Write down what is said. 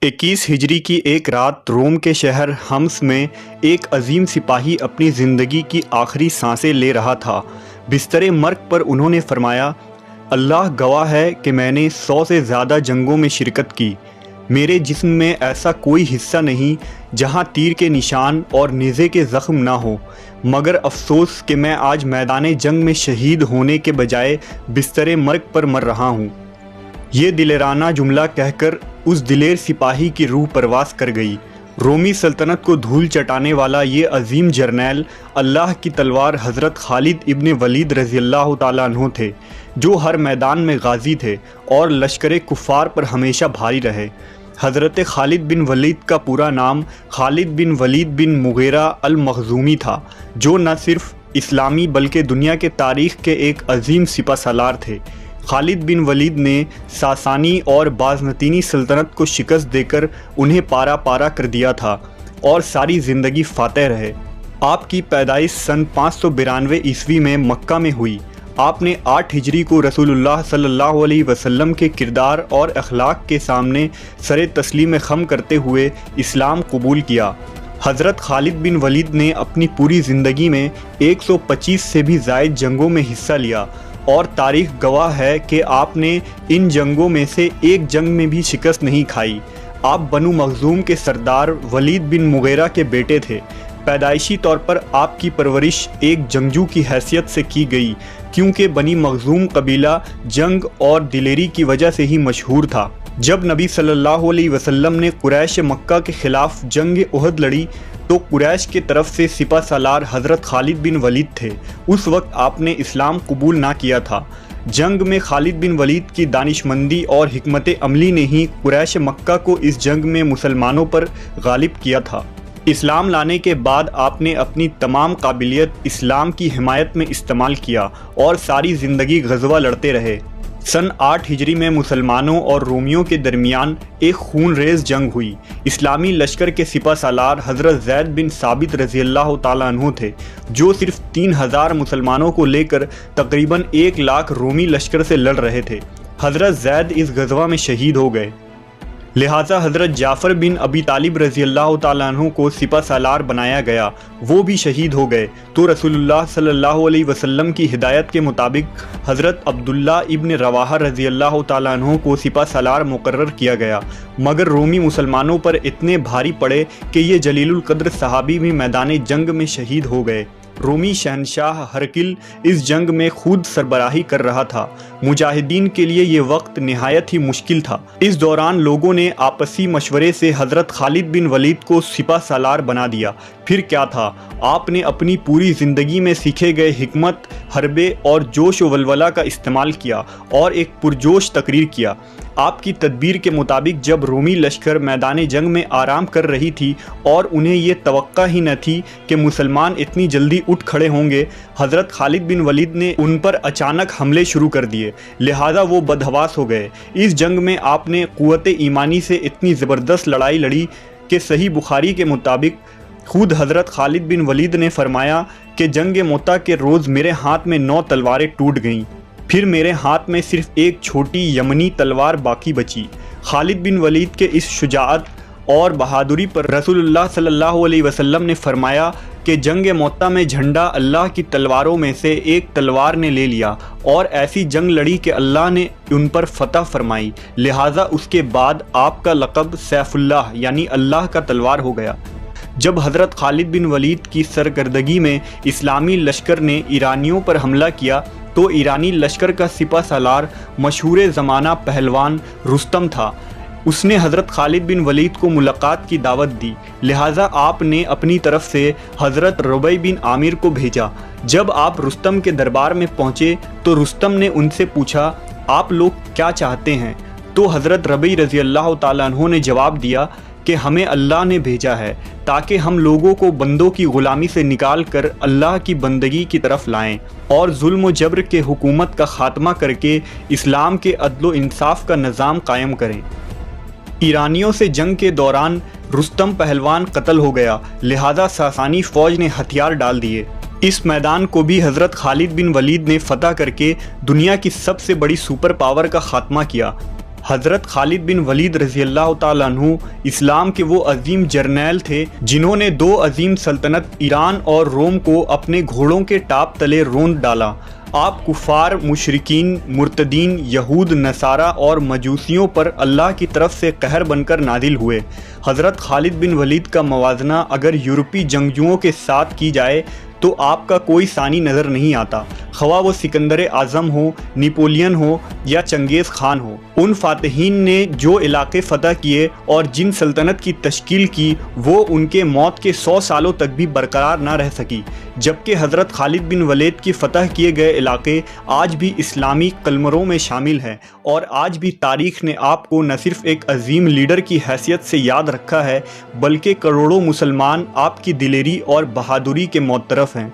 21 ہجری کی ایک رات روم کے شہر حمص میں ایک عظیم سپاہی اپنی زندگی کی آخری سانسیں لے رہا تھا۔ بستر مرگ پر انہوں نے فرمایا، اللہ گواہ ہے کہ میں نے 100 سے زیادہ جنگوں میں شرکت کی۔ میرے جسم میں ایسا کوئی حصہ نہیں جہاں تیر کے نشان اور نیزے کے زخم نہ ہو، مگر افسوس کہ میں آج میدان جنگ میں شہید ہونے کے بجائے بستر مرگ پر مر رہا ہوں۔ یہ دلیرانہ جملہ کہہ کر اس دلیر سپاہی کی روح پرواز کر گئی۔ رومی سلطنت کو دھول چٹانے والا یہ عظیم جرنیل اللہ کی تلوار حضرت خالد ابن ولید رضی اللہ تعالیٰ عنہ تھے، جو ہر میدان میں غازی تھے اور لشکر کفار پر ہمیشہ بھاری رہے۔ حضرت خالد بن ولید کا پورا نام خالد بن ولید بن مغیرہ المخزومی تھا، جو نہ صرف اسلامی بلکہ دنیا کے تاریخ کے ایک عظیم سپہ سالار تھے۔ خالد بن ولید نے ساسانی اور بازنطینی سلطنت کو شکست دے کر انہیں پارا پارا کر دیا تھا اور ساری زندگی فاتح رہے۔ آپ کی پیدائش سن 592 عیسوی میں مکہ میں ہوئی۔ آپ نے 8 ہجری کو رسول اللہ صلی اللہ علیہ وسلم کے کردار اور اخلاق کے سامنے سر تسلیم خم کرتے ہوئے اسلام قبول کیا۔ حضرت خالد بن ولید نے اپنی پوری زندگی میں 125 سے بھی زائد جنگوں میں حصہ لیا، اور تاریخ گواہ ہے کہ آپ نے ان جنگوں میں سے ایک جنگ میں بھی شکست نہیں کھائی۔ آپ بنو مخزوم کے سردار ولید بن مغیرہ کے بیٹے تھے۔ پیدائشی طور پر آپ کی پرورش ایک جنگجو کی حیثیت سے کی گئی، کیونکہ بنی مخزوم قبیلہ جنگ اور دلیری کی وجہ سے ہی مشہور تھا۔ جب نبی صلی اللہ علیہ وسلم نے قریش مکہ کے خلاف جنگ احد لڑی تو قریش کی طرف سے سپہ سالار حضرت خالد بن ولید تھے۔ اس وقت آپ نے اسلام قبول نہ کیا تھا۔ جنگ میں خالد بن ولید کی دانشمندی اور حکمت عملی نے ہی قریش مکہ کو اس جنگ میں مسلمانوں پر غالب کیا تھا۔ اسلام لانے کے بعد آپ نے اپنی تمام قابلیت اسلام کی حمایت میں استعمال کیا اور ساری زندگی غزوہ لڑتے رہے۔ سن 8 ہجری میں مسلمانوں اور رومیوں کے درمیان ایک خون ریز جنگ ہوئی۔ اسلامی لشکر کے سپہ سالار حضرت زید بن ثابت رضی اللہ تعالیٰ عنہ تھے، جو صرف 3000 مسلمانوں کو لے کر تقریباً 1 لاکھ رومی لشکر سے لڑ رہے تھے۔ حضرت زید اس غزوہ میں شہید ہو گئے، لہٰذا حضرت جعفر بن ابی طالب رضی اللہ تعالیٰ عنہ کو سپہ سالار بنایا گیا، وہ بھی شہید ہو گئے۔ تو رسول اللہ صلی اللہ علیہ وسلم کی ہدایت کے مطابق حضرت عبداللہ ابن رواحہ رضی اللہ تعالیٰ عنہ کو سپہ سالار مقرر کیا گیا، مگر رومی مسلمانوں پر اتنے بھاری پڑے کہ یہ جلیل القدر صحابی بھی میدان جنگ میں شہید ہو گئے۔ رومی شہنشاہ ہرقل اس جنگ میں خود سربراہی کر رہا تھا۔ مجاہدین کے لیے یہ وقت نہایت ہی مشکل تھا۔ اس دوران لوگوں نے آپسی مشورے سے حضرت خالد بن ولید کو سپہ سالار بنا دیا۔ پھر کیا تھا، آپ نے اپنی پوری زندگی میں سیکھے گئے حکمت، حربے اور جوش و ولولہ کا استعمال کیا اور ایک پرجوش تقریر کیا۔ آپ کی تدبیر کے مطابق جب رومی لشکر میدان جنگ میں آرام کر رہی تھی اور انہیں یہ توقع ہی نہ تھی کہ مسلمان اتنی جلدی اٹھ کھڑے ہوں گے، حضرت خالد بن ولید نے ان پر اچانک حملے شروع کر دیے، لہٰذا وہ بدحواس ہو گئے۔ اس جنگ میں آپ نے قوت ایمانی سے اتنی زبردست لڑائی لڑی کہ صحیح بخاری کے مطابق خود حضرت خالد بن ولید نے فرمایا کہ جنگ موتا کے روز میرے ہاتھ میں 9 تلواریں ٹوٹ گئیں، پھر میرے ہاتھ میں صرف ایک چھوٹی یمنی تلوار باقی بچی۔ خالد بن ولید کے اس شجاعت اور بہادری پر رسول اللہ صلی اللہ علیہ وسلم نے فرمایا کہ جنگ موتا میں جھنڈا اللہ کی تلواروں میں سے ایک تلوار نے لے لیا اور ایسی جنگ لڑی کہ اللہ نے ان پر فتح فرمائی، لہٰذا اس کے بعد آپ کا لقب سیف اللہ یعنی اللہ کا تلوار ہو گیا۔ جب حضرت خالد بن ولید کی سرکردگی میں اسلامی لشکر نے ایرانیوں پر حملہ کیا تو ایرانی لشکر کا سپہ سالار مشہور زمانہ پہلوان رستم تھا۔ اس نے حضرت خالد بن ولید کو ملاقات کی دعوت دی، لہٰذا آپ نے اپنی طرف سے حضرت ربیع بن عامر کو بھیجا۔ جب آپ رستم کے دربار میں پہنچے تو رستم نے ان سے پوچھا، آپ لوگ کیا چاہتے ہیں؟ تو حضرت ربیع رضی اللہ تعالیٰ عنہ نے جواب دیا کہ ہمیں اللہ نے بھیجا ہے تاکہ ہم لوگوں کو بندوں کی غلامی سے نکال کر اللہ کی بندگی کی طرف لائیں اور ظلم و جبر کے حکومت کا خاتمہ کر کے اسلام کے عدل و انصاف کا نظام قائم کریں۔ ایرانیوں سے جنگ کے دوران رستم پہلوان قتل ہو گیا، لہذا ساسانی فوج نے ہتھیار ڈال دیے۔ اس میدان کو بھی حضرت خالد بن ولید نے فتح کر کے دنیا کی سب سے بڑی سپر پاور کا خاتمہ کیا۔ حضرت خالد بن ولید رضی اللہ تعالیٰ عنہ اسلام کے وہ عظیم جرنیل تھے جنہوں نے دو عظیم سلطنت ایران اور روم کو اپنے گھوڑوں کے ٹاپ تلے روند ڈالا۔ آپ کفار، مشرکین، مرتدین، یہود، نصارہ اور مجوسیوں پر اللہ کی طرف سے قہر بن کر نازل ہوئے۔ حضرت خالد بن ولید کا موازنہ اگر یورپی جنگجوؤں کے ساتھ کی جائے تو آپ کا کوئی ثانی نظر نہیں آتا، خواہ وہ سکندر اعظم ہو، نیپولین ہو یا چنگیز خان ہو۔ ان فاتحین نے جو علاقے فتح کیے اور جن سلطنت کی تشکیل کی وہ ان کے موت کے 100 سالوں تک بھی برقرار نہ رہ سکی، جبکہ حضرت خالد بن ولید کی فتح کیے گئے علاقے آج بھی اسلامی قلمروں میں شامل ہیں، اور آج بھی تاریخ نے آپ کو نہ صرف ایک عظیم لیڈر کی حیثیت سے یاد رکھا ہے بلکہ کروڑوں مسلمان آپ کی دلیری اور بہادری کے معترف ہیں۔